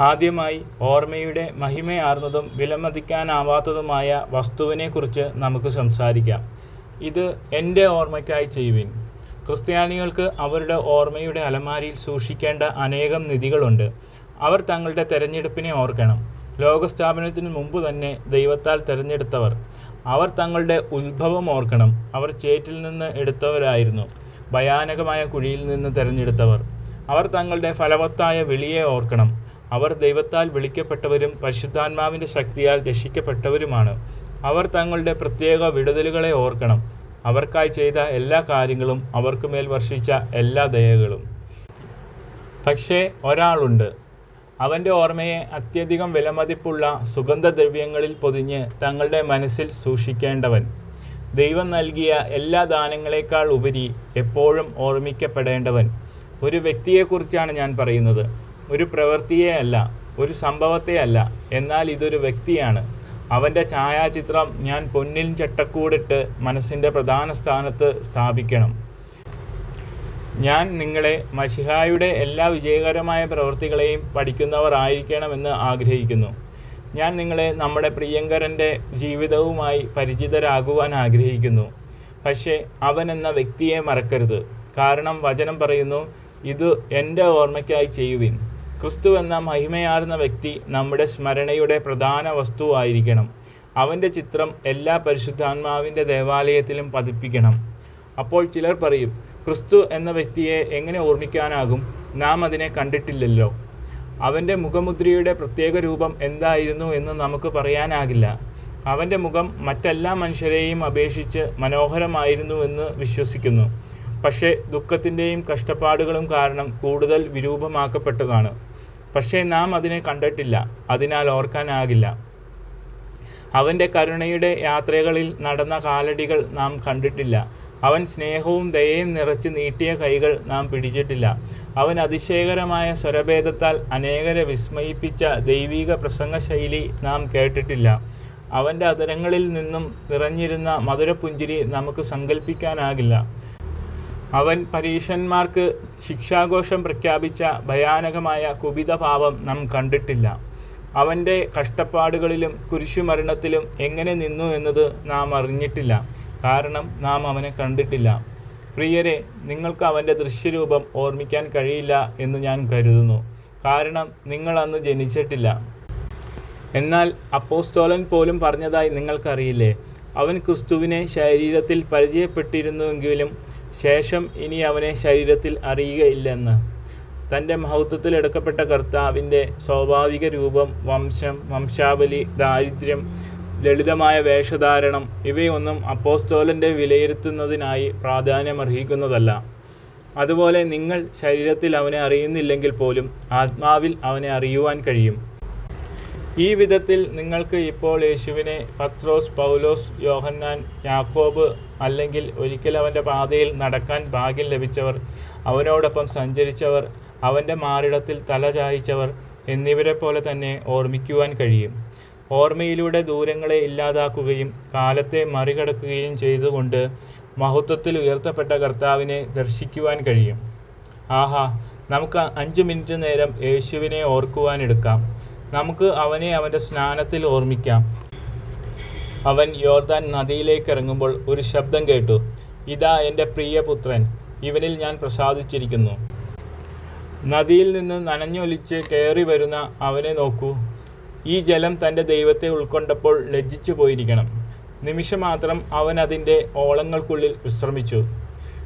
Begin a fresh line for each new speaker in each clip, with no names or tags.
ആദ്യമായി ഓർമ്മയുടെ മഹിമയാർന്നതും വിലമതിക്കാനാവാത്തതുമായ വസ്തുവിനെക്കുറിച്ച് നമുക്ക് സംസാരിക്കാം. ഇത് എൻ്റെ ഓർമ്മയ്ക്കായി ചെയ്യുവിൻ. ക്രിസ്ത്യാനികൾക്ക് അവരുടെ ഓർമ്മയുടെ അലമാരിയിൽ സൂക്ഷിക്കേണ്ട അനേകം നിധികളുണ്ട്. അവർ തങ്ങളുടെ തെരഞ്ഞെടുപ്പിനെ ഓർക്കണം. ലോകസ്ഥാപനത്തിനു മുമ്പ് തന്നെ ദൈവത്താൽ തെരഞ്ഞെടുത്തവർ. അവർ തങ്ങളുടെ ഉത്ഭവം ഓർക്കണം. അവർ ചേറ്റിൽ നിന്ന് എടുത്തവരായിരുന്നു, ഭയാനകമായ കുഴിയിൽ നിന്ന് തെരഞ്ഞെടുത്തവർ. അവർ തങ്ങളുടെ ഫലവത്തായ വിളിയെ ഓർക്കണം. അവർ ദൈവത്താൽ വിളിക്കപ്പെട്ടവരും പരിശുദ്ധാത്മാവിൻ്റെ ശക്തിയാൽ രക്ഷിക്കപ്പെട്ടവരുമാണ്. അവർ തങ്ങളുടെ പ്രത്യേക വിടുതലുകളെ ഓർക്കണം. അവർക്കായി ചെയ്ത എല്ലാ കാര്യങ്ങളും, അവർക്കുമേൽ വർഷിച്ച എല്ലാ ദയകളും. പക്ഷേ ഒരാളുണ്ട്, അവൻ്റെ ഓർമ്മയെ അത്യധികം വിലമതിപ്പുള്ള സുഗന്ധദ്രവ്യങ്ങളിൽ പൊതിഞ്ഞ് തങ്ങളുടെ മനസ്സിൽ സൂക്ഷിക്കേണ്ടവൻ. ദൈവം നൽകിയ എല്ലാ ദാനങ്ങളെക്കാൾ ഉപരി എപ്പോഴും ഓർമ്മിക്കപ്പെടേണ്ടവൻ. ഒരു വ്യക്തിയെക്കുറിച്ചാണ് ഞാൻ പറയുന്നത്, ഒരു പ്രവൃത്തിയെ അല്ല, ഒരു സംഭവത്തെ അല്ല, എന്നാൽ ഇതൊരു വ്യക്തിയാണ്. അവൻ്റെ ഛായാചിത്രം ഞാൻ പൊന്നിൽ ചട്ടക്കൂടിട്ട് മനസ്സിൻ്റെ പ്രധാന സ്ഥാനത്ത് സ്ഥാപിക്കണം. ഞാൻ നിങ്ങളെ മശിഹായുടെ എല്ലാ വിജയകരമായ പ്രവൃത്തികളെയും പഠിക്കുന്നവർ ആയിരിക്കണമെന്ന് ആഗ്രഹിക്കുന്നു. ഞാൻ നിങ്ങളെ നമ്മുടെ പ്രിയങ്കരൻ്റെ ജീവിതവുമായി പരിചിതരാകുവാൻ ആഗ്രഹിക്കുന്നു. പക്ഷേ അവൻ എന്ന വ്യക്തിയെ മറക്കരുത്. കാരണം വചനം പറയുന്നു, ഇത് എൻ്റെ ഓർമ്മയ്ക്കായി ചെയ്യുവിൻ. ക്രിസ്തു എന്ന മഹിമയാർന്ന വ്യക്തി നമ്മുടെ സ്മരണയുടെ പ്രധാന വസ്തുവായിരിക്കണം. അവൻ്റെ ചിത്രം എല്ലാ പരിശുദ്ധാത്മാവിൻ്റെ ദേവാലയത്തിലും പതിപ്പിക്കണം. അപ്പോൾ ചിലർ പറയും, ക്രിസ്തു എന്ന വ്യക്തിയെ എങ്ങനെ ഓർമ്മിക്കാനാകും? നാം അതിനെ കണ്ടിട്ടില്ലല്ലോ. അവൻ്റെ മുഖമുദ്രയുടെ പ്രത്യേക രൂപം എന്തായിരുന്നു എന്ന് നമുക്ക് പറയാനാകില്ല. അവൻ്റെ മുഖം മറ്റെല്ലാ മനുഷ്യരെയും അപേക്ഷിച്ച് മനോഹരമായിരുന്നുവെന്ന് വിശ്വസിക്കുന്നു. പക്ഷേ ദുഃഖത്തിൻ്റെയും കഷ്ടപ്പാടുകളും കാരണം കൂടുതൽ വിരൂപമാക്കപ്പെട്ടതാണ്. പക്ഷേ നാം അതിനെ കണ്ടിട്ടില്ല, അതിനാൽ ഓർക്കാനാകില്ല. അവൻ്റെ കരുണയുടെ യാത്രകളിൽ നടന്ന കാലടികൾ നാം കണ്ടിട്ടില്ല. അവൻ സ്നേഹവും ദയയും നിറച്ച് നീട്ടിയ കൈകൾ നാം പിടിച്ചിട്ടില്ല. അവൻ അതിശയകരമായ സ്വരഭേദത്താൽ അനേകരെ വിസ്മയിപ്പിച്ച ദൈവിക പ്രസംഗശൈലി നാം കേട്ടിട്ടില്ല. അവൻ്റെ അധരങ്ങളിൽ നിന്നും നിറഞ്ഞിരുന്ന മധുരപുഞ്ചിരി നമുക്ക് സങ്കല്പിക്കാനാകില്ല. അവൻ പരീശന്മാർക്ക് ശിക്ഷാഘോഷം പ്രഖ്യാപിച്ച ഭയാനകമായ കുപിതഭാവം നാം കണ്ടിട്ടില്ല. അവൻ്റെ കഷ്ടപ്പാടുകളിലും കുരിശുമരണത്തിലും എങ്ങനെ നിന്നു എന്നത് നാം അറിഞ്ഞിട്ടില്ല, കാരണം നാം അവനെ കണ്ടിട്ടില്ല. പ്രിയരെ, നിങ്ങൾക്ക് അവൻ്റെ ദൃശ്യരൂപം ഓർമ്മിക്കാൻ കഴിയില്ല എന്ന് ഞാൻ കരുതുന്നു, കാരണം നിങ്ങൾ അന്ന് ജനിച്ചിട്ടില്ല. എന്നാൽ അപ്പോസ്തലൻ പോലും പറഞ്ഞതായി നിങ്ങൾക്കറിയില്ലേ, അവൻ ക്രിസ്തുവിനെ ശരീരത്തിൽ പരിചയപ്പെട്ടിരുന്നുവെങ്കിലും ശേഷം ഇനി അവനെ ശരീരത്തിൽ അറിയുകയില്ലെന്ന്. തൻ്റെ മഹത്വത്തിൽ എടുക്കപ്പെട്ട കർത്താവിൻ്റെ സ്വാഭാവിക രൂപം, വംശം, വംശാവലി, ദാരിദ്ര്യം, ലളിതമായ വേഷധാരണം ഇവയൊന്നും അപ്പോസ്തലൻ്റെ വിലയിരുത്തുന്നതിനായി പ്രാധാന്യമർഹിക്കുന്നതല്ല. അതുപോലെ നിങ്ങൾ ശരീരത്തിൽ അവനെ അറിയുന്നില്ലെങ്കിൽ പോലും ആത്മാവിൽ അവനെ അറിയുവാൻ കഴിയും. ഈ വിധത്തിൽ നിങ്ങൾക്ക് ഇപ്പോൾ യേശുവിനെ പത്രോസ്, പൗലോസ്, യോഹന്നാൻ, യാക്കോബ് അല്ലെങ്കിൽ ഒരിക്കൽ അവൻ്റെ പാതയിൽ നടക്കാൻ ഭാഗ്യം ലഭിച്ചവർ, അവനോടൊപ്പം സഞ്ചരിച്ചവർ, അവൻ്റെ മാറിടത്തിൽ തല ചായ്ച്ചവർ എന്നിവരെ പോലെ തന്നെ ഓർമ്മിക്കുവാൻ കഴിയും. ഓർമ്മയിലൂടെ ദൂരങ്ങളെ ഇല്ലാതാക്കുകയും കാലത്തെ മറികടക്കുകയും ചെയ്തുകൊണ്ട് മഹത്വത്തിൽ ഉയർത്തപ്പെട്ട കർത്താവിനെ ദർശിക്കുവാൻ കഴിയും. ആഹാ, നമുക്ക് 5 മിനിറ്റ് നേരം യേശുവിനെ ഓർക്കുവാനെടുക്കാം. നമുക്ക് അവനെ അവൻ്റെ സ്നാനത്തിൽ ഓർമ്മിക്കാം. അവൻ യോർദാൻ നദിയിലേക്ക് ഇറങ്ങുമ്പോൾ ഒരു ശബ്ദം കേട്ടു, ഇതാ എൻ്റെ പ്രിയപുത്രൻ, ഇവനിൽ ഞാൻ പ്രസാദിച്ചിരിക്കുന്നു. നദിയിൽ നിന്ന് നനഞ്ഞൊലിച്ച് കയറി വരുന്ന അവനെ നോക്കൂ. ഈ ജലം തൻ്റെ ദൈവത്തെ ഉൾക്കൊണ്ടപ്പോൾ ലജ്ജിച്ചു പോയിരിക്കണം. നിമിഷമാത്രം അവൻ അതിൻ്റെ ഓളങ്ങൾക്കുള്ളിൽ വിശ്രമിച്ചു.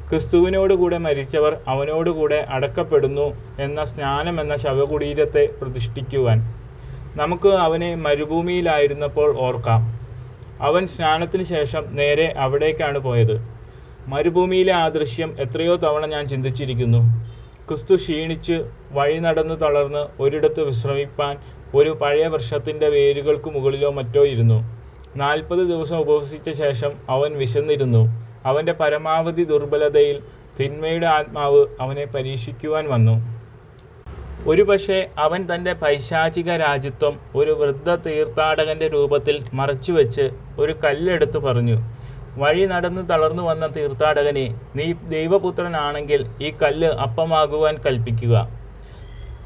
ക്രിസ്തുവിനോടുകൂടെ മരിച്ചവർ അവനോടുകൂടെ അടക്കപ്പെടുന്നു എന്ന സ്നാനമെന്ന ശവകുടീരത്തെ പ്രതിഷ്ഠിക്കുവാൻ. നമുക്ക് അവനെ മരുഭൂമിയിലായിരുന്നപ്പോൾ ഓർക്കാം. അവൻ സ്നാനത്തിന് ശേഷം നേരെ അവിടേക്കാണ് പോയത്. മരുഭൂമിയിലെ ആ ദൃശ്യം എത്രയോ തവണ ഞാൻ ചിന്തിച്ചിരിക്കുന്നു. ക്രിസ്തു ക്ഷീണിച്ച് വഴി നടന്ന് തളർന്ന് ഒരിടത്ത് വിശ്രമിപ്പാൻ ഒരു പഴയ വൃക്ഷത്തിൻ്റെ വേരുകൾക്ക് മുകളിലോ മറ്റോ ഇരുന്നു. 40 ദിവസം ഉപവസിച്ച ശേഷം അവൻ വിശന്നിരുന്നു. അവൻ്റെ പരമാവധി ദുർബലതയിൽ തിന്മയുടെ ആത്മാവ് അവനെ പരീക്ഷിക്കുവാൻ വന്നു. ഒരുപക്ഷെ അവൻ തൻ്റെ പൈശാചിക രാജ്യത്വം ഒരു വൃദ്ധ തീർത്ഥാടകൻ്റെ രൂപത്തിൽ മറച്ചുവെച്ച് ഒരു കല്ലെടുത്ത് പറഞ്ഞു, വഴി നടന്ന് തളർന്നു വന്ന തീർത്ഥാടകനെ, നീ ദൈവപുത്രനാണെങ്കിൽ ഈ കല്ല് അപ്പമാകുവാൻ കൽപ്പിക്കുക.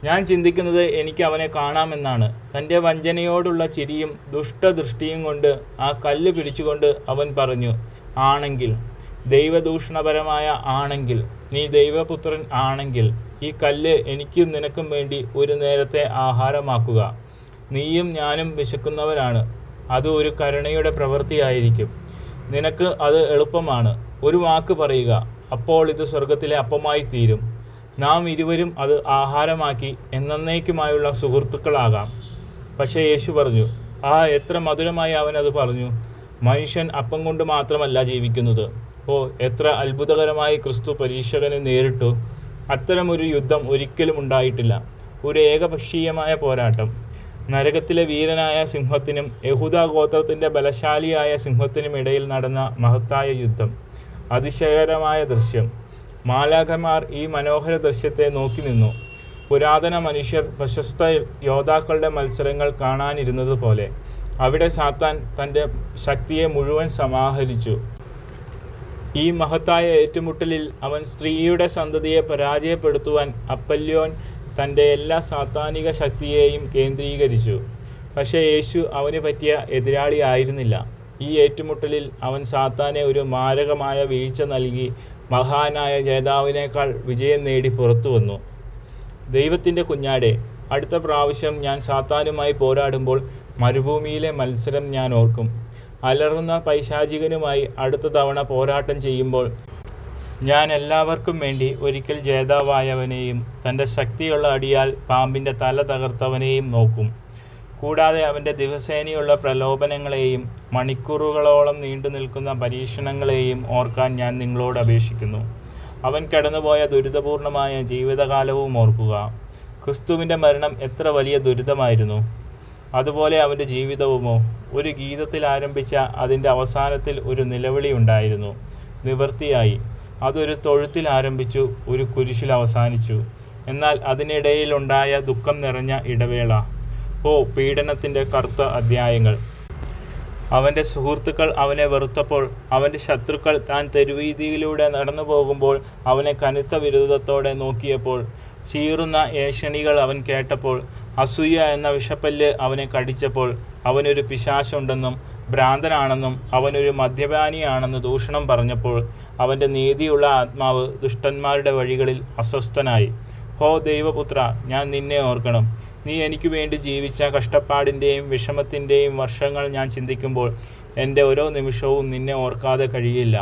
ഞാൻ ചിന്തിക്കുന്നത് എനിക്ക് അവനെ കാണാമെന്നാണ്. തൻ്റെ വഞ്ചനയോടുള്ള ചിരിയും ദുഷ്ടദൃഷ്ടിയും കൊണ്ട് ആ കല്ല് പിടിച്ചുകൊണ്ട് അവൻ പറഞ്ഞു, ആണെങ്കിൽ, ദൈവദൂഷണപരമായ ആണെങ്കിൽ, നീ ദൈവപുത്രൻ ആണെങ്കിൽ, ഈ കല്ല് എനിക്കും നിനക്കും വേണ്ടി ഒരു നേരത്തെ ആഹാരമാക്കുക. നീയും ഞാനും വിശക്കുന്നവരാണ്. അത് ഒരു കരുണയുടെ പ്രവൃത്തിയായിരിക്കും. നിനക്ക് അത് എളുപ്പമാണ്. ഒരു വാക്ക് പറയുക, അപ്പോൾ ഇത് സ്വർഗത്തിലെ അപ്പമായി തീരും. നാം ഇരുവരും അത് ആഹാരമാക്കി എന്നേക്കുമായുള്ള സുഹൃത്തുക്കളാകാം. പക്ഷേ യേശു പറഞ്ഞു, എത്ര മധുരമായി അവനത് പറഞ്ഞു. മനുഷ്യൻ അപ്പം കൊണ്ട് മാത്രമല്ല ജീവിക്കുന്നത്. എത്ര അത്ഭുതകരമായി ക്രിസ്തു പരീക്ഷകനെ നേരിട്ടു. അത്തരമൊരു യുദ്ധം ഒരിക്കലും ഉണ്ടായിട്ടില്ല. ഒരു ഏകപക്ഷീയമായ പോരാട്ടം. നരകത്തിലെ വീരനായ സിംഹത്തിനും യഹൂദാ ഗോത്രത്തിൻ്റെ ബലശാലിയായ സിംഹത്തിനും ഇടയിൽ നടന്ന മഹത്തായ യുദ്ധം. അതിശയകരമായ ദൃശ്യം. മാലാഖമാർ ഈ മനോഹര ദൃശ്യത്തെ നോക്കി നിന്നു. പുരാതന മനുഷ്യർ പ്രശസ്ത യോദ്ധാക്കളുടെ മത്സരങ്ങൾ കാണാനിരുന്നത് പോലെ. അവിടെ സാത്താൻ തൻ്റെ ശക്തിയെ മുഴുവൻ സമാഹരിച്ചു. ഈ മഹത്തായ ഏറ്റുമുട്ടലിൽ അവൻ സ്ത്രീയുടെ സന്തതിയെ പരാജയപ്പെടുത്തുവാൻ അപ്പല്യോൻ തൻ്റെ എല്ലാ സാത്താനിക ശക്തിയെയും കേന്ദ്രീകരിച്ചു. പക്ഷേ യേശു അവന് പറ്റിയ എതിരാളി ആയിരുന്നില്ല. ഈ ഏറ്റുമുട്ടലിൽ അവൻ സാത്താനെ ഒരു മാരകമായ വീഴ്ച നൽകി മഹാനായ ജേതാവിനേക്കാൾ വിജയം നേടി പുറത്തു വന്നു. ദൈവത്തിൻ്റെ കുഞ്ഞാടെ, അടുത്ത പ്രാവശ്യം ഞാൻ സാത്താനുമായി പോരാടുമ്പോൾ മരുഭൂമിയിലെ മത്സരം ഞാൻ ഓർക്കും. അലറുന്ന പൈശാചികനുമായി അടുത്ത തവണ പോരാട്ടം ചെയ്യുമ്പോൾ ഞാൻ എല്ലാവർക്കും വേണ്ടി ഒരിക്കൽ ജേതാവായവനെയും തൻ്റെ ശക്തിയുള്ള അടിയാൽ പാമ്പിൻ്റെ തല തകർത്തവനെയും നോക്കും. കൂടാതെ അവൻ്റെ ദിവസേനയുള്ള പ്രലോഭനങ്ങളെയും മണിക്കൂറുകളോളം നീണ്ടു നിൽക്കുന്ന പരീക്ഷണങ്ങളെയും ഓർക്കാൻ ഞാൻ നിങ്ങളോട് അപേക്ഷിക്കുന്നു. അവൻ കടന്നുപോയ ദുരിതപൂർണമായ ജീവിതകാലവും ഓർക്കുക. ക്രിസ്തുവിൻ്റെ മരണം എത്ര വലിയ ദുരിതമായിരുന്നു. അതുപോലെ അവൻ്റെ ജീവിതവുമോ. ഒരു ഗീതത്തിൽ ആരംഭിച്ച അതിൻ്റെ അവസാനത്തിൽ ഒരു നിലവിളി ഉണ്ടായിരുന്നു. നിവൃത്തിയായി. അതൊരു തൊഴുത്തിൽ ആരംഭിച്ചു, ഒരു കുരിശിൽ അവസാനിച്ചു. എന്നാൽ അതിനിടയിലുണ്ടായ ദുഃഖം നിറഞ്ഞ ഇടവേള. പീഡനത്തിൻ്റെ കറുത്ത അധ്യായങ്ങൾ. അവൻ്റെ സുഹൃത്തുക്കൾ അവനെ വെറുത്തപ്പോൾ, അവൻ്റെ ശത്രുക്കൾ താൻ തെരുവീതിയിലൂടെ നടന്നു പോകുമ്പോൾ അവനെ കനുത്ത വിരോധത്തോടെ നോക്കിയപ്പോൾ, ചീറുന്ന ഏഷണികൾ അവൻ കേട്ടപ്പോൾ, അസൂയ എന്ന വിഷപ്പല്ല് അവനെ കടിച്ചപ്പോൾ, അവനൊരു പിശാചുണ്ടെന്നും ഭ്രാന്തനാണെന്നും അവനൊരു മദ്യപാനിയാണെന്ന് ദൂഷണം പറഞ്ഞപ്പോൾ, അവൻ്റെ നീതിയുള്ള ആത്മാവ് ദുഷ്ടന്മാരുടെ വഴികളിൽ അസ്വസ്ഥനായി. ദൈവപുത്ര, ഞാൻ നിന്നെ ഓർക്കണം. നീ എനിക്ക് വേണ്ടി ജീവിച്ച കഷ്ടപ്പാടിൻ്റെയും വിഷമത്തിൻ്റെയും വർഷങ്ങൾ ഞാൻ ചിന്തിക്കുമ്പോൾ എൻ്റെ ഓരോ നിമിഷവും നിന്നെ ഓർക്കാതെ കഴിയില്ല.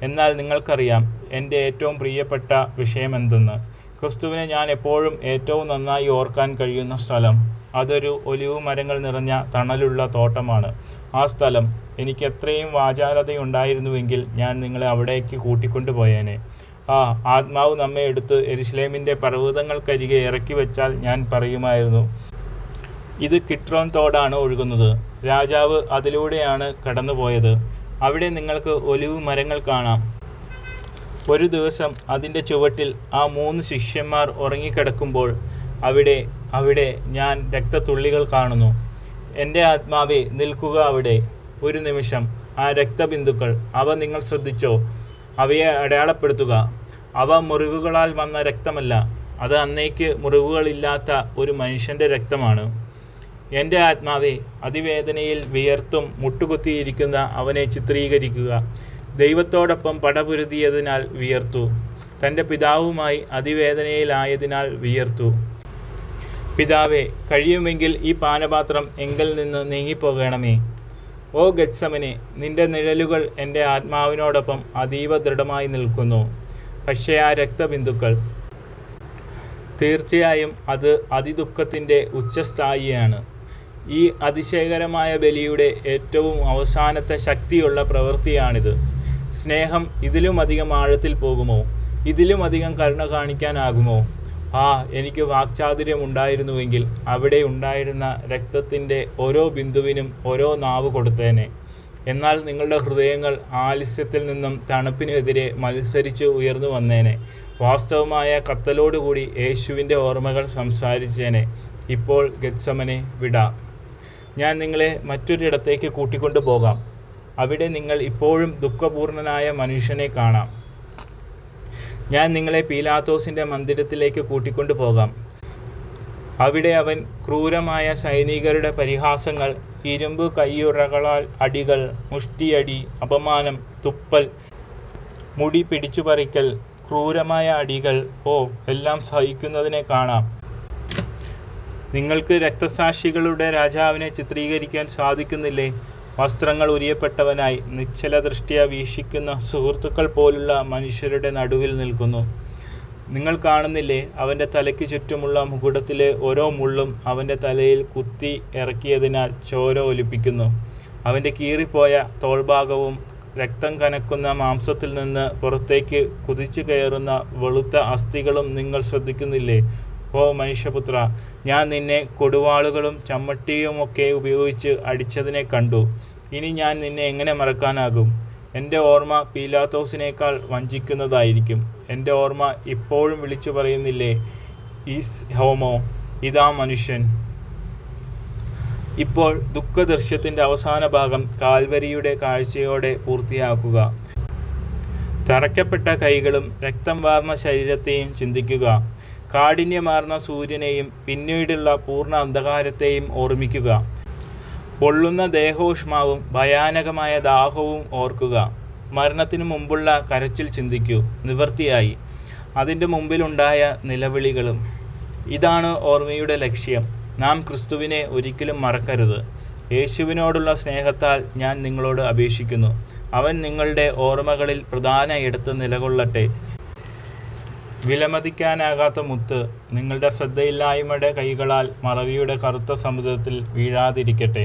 എന്നാൽ നിങ്ങൾക്കറിയാം എൻ്റെ ഏറ്റവും പ്രിയപ്പെട്ട വിഷയമെന്തെന്ന്. ക്രിസ്തുവിനെ ഞാൻ എപ്പോഴും ഏറ്റവും നന്നായി ഓർക്കാൻ കഴിയുന്ന സ്ഥലം. അതൊരു ഒലിവ് മരങ്ങൾ നിറഞ്ഞ തണലുള്ള തോട്ടമാണ്. ആ സ്ഥലം എനിക്ക് എത്രയും വാചാലതയുണ്ടായിരുന്നുവെങ്കിൽ ഞാൻ നിങ്ങളെ അവിടേക്ക് കൂട്ടിക്കൊണ്ടുപോയേനെ. ആത്മാവ് നമ്മെ എടുത്ത് യെരുശലേമിൻ്റെ പർവ്വതങ്ങൾക്കരികെ ഇറക്കി വെച്ചാൽ ഞാൻ പറയുമായിരുന്നു, ഇത് കിട്രോൻ തോടാണ് ഒഴുകുന്നത്. രാജാവ് അതിലൂടെയാണ് കടന്നുപോയത്. അവിടെ നിങ്ങൾക്ക് ഒലിവ് മരങ്ങൾ കാണാം. ഒരു ദിവസം അതിൻ്റെ ചുവട്ടിൽ ആ 3 ശിഷ്യന്മാർ ഉറങ്ങിക്കിടക്കുമ്പോൾ അവിടെ ഞാൻ രക്തത്തുള്ളികൾ കാണുന്നു. എൻ്റെ ആത്മാവേ, നിൽക്കുക അവിടെ. ഒരു നിമിഷം. ആ രക്തബിന്ദുക്കൾ, അവ നിങ്ങൾ ശ്രദ്ധിച്ചോ? അവയെ അടയാളപ്പെടുത്തുക. അവ മുറിവുകളാൽ വന്ന രക്തമല്ല. അത് അന്നേക്ക് മുറിവുകളില്ലാത്ത ഒരു മനുഷ്യൻ്റെ രക്തമാണ്. എൻ്റെ ആത്മാവേ, അതിവേദനയിൽ വിയർത്തും മുട്ടുകുത്തിയിരിക്കുന്ന അവനെ ചിത്രീകരിക്കുക. ദൈവത്തോടൊപ്പം പടപൊരുതിയതിനാൽ വിയർത്തു. തൻ്റെ പിതാവുമായി അതിവേദനയിലായതിനാൽ വിയർത്തു. പിതാവേ, കഴിയുമെങ്കിൽ ഈ പാനപാത്രം എങ്കിൽ നിന്ന് നീങ്ങിപ്പോകണമേ. ഗെത്സമനെ, നിന്റെ നിഴലുകൾ എൻ്റെ ആത്മാവിനോടൊപ്പം അതീവ ദൃഢമായി നിൽക്കുന്നു. പക്ഷേ ആ രക്തബിന്ദുക്കൾ, തീർച്ചയായും അത് അതിദുഃഖത്തിൻ്റെ ഉച്ചസ്ഥായിയാണ്. ഈ അതിശയകരമായ ബലിയുടെ ഏറ്റവും അവസാനത്തെ ശക്തിയുള്ള പ്രവൃത്തിയാണിത്. സ്നേഹം ഇതിലുമധികം ആഴത്തിൽ പോകുമോ? ഇതിലുമധികം കരുണ കാണിക്കാനാകുമോ? എനിക്ക് വാക്ചാതുര്യമുണ്ടായിരുന്നുവെങ്കിൽ അവിടെ ഉണ്ടായിരുന്ന രക്തത്തിൻ്റെ ഓരോ ബിന്ദുവിനും ഓരോ നാവ് കൊടുത്തേനെ. എന്നാൽ നിങ്ങളുടെ ഹൃദയങ്ങൾ ആലസ്യത്തിൽ നിന്നും തണുപ്പിനെതിരെ മത്സരിച്ച് ഉയർന്നു വന്നേനെ. വാസ്തവമായ കത്തലോടുകൂടി യേശുവിൻ്റെ ഓർമ്മകൾ സംസാരിച്ചേനെ. ഇപ്പോൾ ഗെത്സമനെ വിടാം. ഞാൻ നിങ്ങളെ മറ്റൊരിടത്തേക്ക് കൂട്ടിക്കൊണ്ടു പോകാം. അവിടെ നിങ്ങൾ ഇപ്പോഴും ദുഃഖപൂർണനായ മനുഷ്യനെ കാണാം. ഞാൻ നിങ്ങളെ പീലാത്തോസിൻ്റെ മന്ദിരത്തിലേക്ക് കൂട്ടിക്കൊണ്ടു പോകാം. അവിടെ അവൻ ക്രൂരമായ സൈനികരുടെ പരിഹാസങ്ങൾ, ഇരുമ്പ് കയ്യുറകളാൽ അടികൾ, മുഷ്ടിയടി, അപമാനം, തുപ്പൽ, മുടി പിടിച്ചുപറിക്കൽ, ക്രൂരമായ അടികൾ എല്ലാം സഹിക്കുന്നതിനെ കാണാം. നിങ്ങൾക്ക് രക്തസാക്ഷികളുടെ രാജാവിനെ ചിത്രീകരിക്കാൻ സാധിക്കുന്നില്ലേ? വസ്ത്രങ്ങൾ ഉരിയപ്പെട്ടവനായി നിശ്ചല ദൃഷ്ട്യാ വീക്ഷിക്കുന്ന സുഹൃത്തുക്കൾ പോലുള്ള മനുഷ്യരുടെ നടുവിൽ നിൽക്കുന്നു. നിങ്ങൾ കാണുന്നില്ലേ? അവൻ്റെ തലയ്ക്ക് ചുറ്റുമുള്ള മുകുടത്തിലെ ഓരോ മുള്ളും അവൻ്റെ തലയിൽ കുത്തി ഇറക്കിയതിനാൽ ചോര ഒലിപ്പിക്കുന്നു. അവൻ്റെ കീറിപ്പോയ തോൾഭാഗവും രക്തം കനക്കുന്ന മാംസത്തിൽ നിന്ന് പുറത്തേക്ക് കുതിച്ചു കയറുന്ന വെളുത്ത അസ്ഥികളും നിങ്ങൾ ശ്രദ്ധിക്കുന്നില്ലേ? മനുഷ്യപുത്ര, ഞാൻ നിന്നെ കൊടുവാളുകളും ചമ്മട്ടിയുമൊക്കെ ഉപയോഗിച്ച് അടിച്ചതിനെ കണ്ടു. ഇനി ഞാൻ നിന്നെ എങ്ങനെ മറക്കാനാകും? എൻ്റെ ഓർമ്മ പീലാത്തോസിനേക്കാൾ വഞ്ചിക്കുന്നതായിരിക്കും. എൻ്റെ ഓർമ്മ ഇപ്പോഴും വിളിച്ചു പറയുന്നില്ലേ, ഈസ് ഹോമോ, ഇതാ മനുഷ്യൻ. ഇപ്പോൾ ദുഃഖദൃശ്യത്തിൻ്റെ അവസാന ഭാഗം കാൽവരിയുടെ കാഴ്ചയോടെ പൂർത്തിയാക്കുക. തറയ്ക്കപ്പെട്ട കൈകളും രക്തം വാർന്ന ശരീരത്തെയും ചിന്തിക്കുക. കാഠിന്യമാർന്ന സൂര്യനെയും പിന്നീടുള്ള പൂർണ്ണ അന്ധകാരത്തെയും ഓർമ്മിക്കുക. പൊള്ളുന്ന ദേഹോഷ്മാവും ഭയാനകമായ ദാഹവും ഓർക്കുക. മരണത്തിനു മുമ്പുള്ള കരച്ചിൽ ചിന്തിക്കൂ. നിവൃത്തിയായി. അതിൻ്റെ മുമ്പിലുണ്ടായ നിലവിളികളും. ഇതാണ് ഓർമ്മയുടെ ലക്ഷ്യം. നാം ക്രിസ്തുവിനെ ഒരിക്കലും മറക്കരുത്. യേശുവിനോടുള്ള സ്നേഹത്താൽ ഞാൻ നിങ്ങളോട് അപേക്ഷിക്കുന്നു. അവൻ നിങ്ങളുടെ ഓർമ്മകളിൽ പ്രധാന ഇടത്ത് നിലകൊള്ളട്ടെ. വിലമതിക്കാനാകാത്ത മുത്ത് നിങ്ങളുടെ ശ്രദ്ധയില്ലായ്മയുടെ കൈകളാൽ മറവിയുടെ കറുത്ത സമുദ്രത്തിൽ വീഴാതിരിക്കട്ടെ.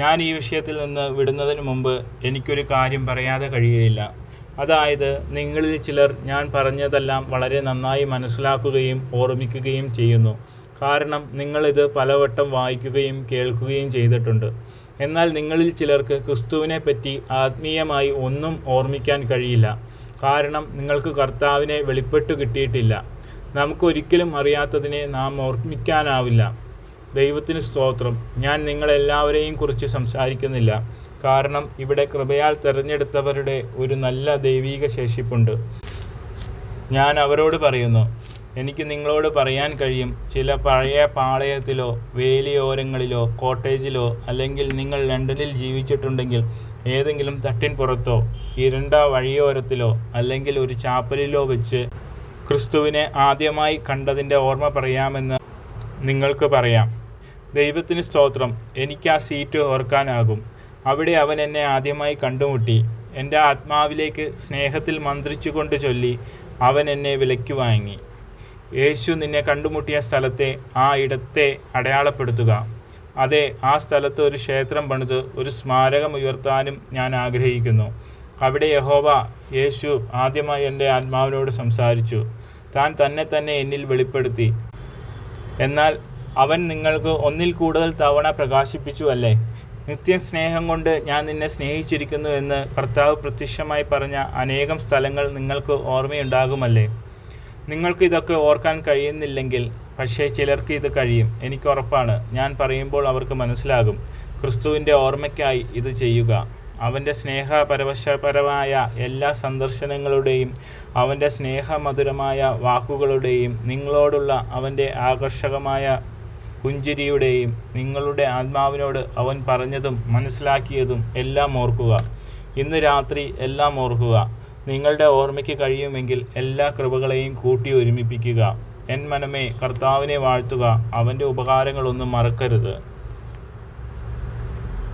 ഞാൻ ഈ വിഷയത്തിൽ നിന്ന് വിടുന്നതിന് മുമ്പ് എനിക്കൊരു കാര്യം പറയാതെ കഴിയുകയില്ല. അതായത്, നിങ്ങളിൽ ചിലർ ഞാൻ പറഞ്ഞതെല്ലാം വളരെ നന്നായി മനസ്സിലാക്കുകയും ഓർമ്മിക്കുകയും ചെയ്യുന്നു. കാരണം നിങ്ങളിത് പലവട്ടം വായിക്കുകയും കേൾക്കുകയും ചെയ്തിട്ടുണ്ട്. എന്നാൽ നിങ്ങളിൽ ചിലർക്ക് ക്രിസ്തുവിനെ പറ്റി ആത്മീയമായി ഒന്നും ഓർമ്മിക്കാൻ കഴിയില്ല. കാരണം നിങ്ങൾക്ക് കർത്താവിനെ വെളിപ്പെട്ടു കിട്ടിയിട്ടില്ല. നമുക്കൊരിക്കലും അറിയാത്തതിനെ നാം ഓർമ്മിക്കാനാവില്ല. ദൈവത്തിന് സ്തോത്രം. ഞാൻ നിങ്ങളെല്ലാവരെയും കുറിച്ച് സംസാരിക്കുന്നില്ല. കാരണം ഇവിടെ കൃപയാൽ തിരഞ്ഞെടുത്തവരുടെ ഒരു നല്ല ദൈവീക ശേഷിപ്പുണ്ട്. ഞാൻ അവരോട് പറയുന്നു, എനിക്ക് നിങ്ങളോട് പറയാൻ കഴിയും, ചില പഴയ പാളയത്തിലോ വേലിയോരങ്ങളിലോ കോട്ടേജിലോ അല്ലെങ്കിൽ നിങ്ങൾ ലണ്ടനിൽ ജീവിച്ചിട്ടുണ്ടെങ്കിൽ ഏതെങ്കിലും തട്ടിൻ പുറത്തോ ഇരുണ്ട വഴിയോരത്തിലോ അല്ലെങ്കിൽ ഒരു ചാപ്പലിലോ വെച്ച് ക്രിസ്തുവിനെ ആദ്യമായി കണ്ടതിൻ്റെ ഓർമ്മ പറയാമെന്ന് നിങ്ങൾക്ക് പറയാം. ദൈവത്തിന് സ്തോത്രം. എനിക്ക് ആ സീറ്റ് ഓർക്കാനാകും. അവിടെ അവൻ എന്നെ ആദ്യമായി കണ്ടുമുട്ടി. എൻ്റെ ആത്മാവിലേക്ക് സ്നേഹത്തിൽ മന്ത്രിച്ചുകൊണ്ട് ചൊല്ലി, അവൻ എന്നെ വിലയ്ക്ക് വാങ്ങി. യേശു നിന്നെ കണ്ടുമുട്ടിയ സ്ഥലത്തെ ആ ഇടത്തെ അടയാളപ്പെടുത്തുക. അതെ, ആ സ്ഥലത്ത് ഒരു ക്ഷേത്രം പണിത് ഒരു സ്മാരകം ഉയർത്താനും ഞാൻ ആഗ്രഹിക്കുന്നു. അവിടെ യഹോവ യേശു ആദ്യമായി എൻ്റെ ആത്മാവിനോട് സംസാരിച്ചു. താൻ തന്നെ എന്നിൽ വെളിപ്പെടുത്തി. എന്നാൽ അവൻ നിങ്ങൾക്ക് ഒന്നിൽ കൂടുതൽ തവണ പ്രകാശിപ്പിച്ചു അല്ലേ? നിത്യസ്നേഹം കൊണ്ട് ഞാൻ നിന്നെ സ്നേഹിച്ചിരിക്കുന്നു എന്ന് കർത്താവ് പ്രത്യക്ഷമായി പറഞ്ഞ അനേകം സ്ഥലങ്ങൾ നിങ്ങൾക്ക് ഓർമ്മയുണ്ടാകുമല്ലേ? നിങ്ങൾക്ക് ഇതൊക്കെ ഓർക്കാൻ കഴിയുന്നില്ലെങ്കിൽ പക്ഷേ ചിലർക്ക് ഇത് കഴിയും. എനിക്കുറപ്പാണ്. ഞാൻ പറയുമ്പോൾ അവർക്ക് മനസ്സിലാകും. ക്രിസ്തുവിൻ്റെ ഓർമ്മയ്ക്കായി ഇത് ചെയ്യുക. അവൻ്റെ സ്നേഹപരവശപരമായ എല്ലാ സന്ദർശനങ്ങളുടെയും അവൻ്റെ സ്നേഹമധുരമായ വാക്കുകളുടെയും നിങ്ങളോടുള്ള അവൻ്റെ ആകർഷകമായ പുഞ്ചിരിയുടെയും നിങ്ങളുടെ ആത്മാവിനോട് അവൻ പറഞ്ഞതും മനസ്സിലാക്കിയതും എല്ലാം ഓർക്കുക. ഇന്ന് രാത്രി എല്ലാം ഓർക്കുക. നിങ്ങളുടെ ഓർമ്മയ്ക്ക് കഴിയുമെങ്കിൽ എല്ലാ കൃപകളെയും കൂട്ടി ഒരുമിപ്പിക്കുക. എൻ മനമേ, കർത്താവിനെ വാഴ്ത്തുക. അവൻ്റെ ഉപകാരങ്ങളൊന്നും മറക്കരുത്.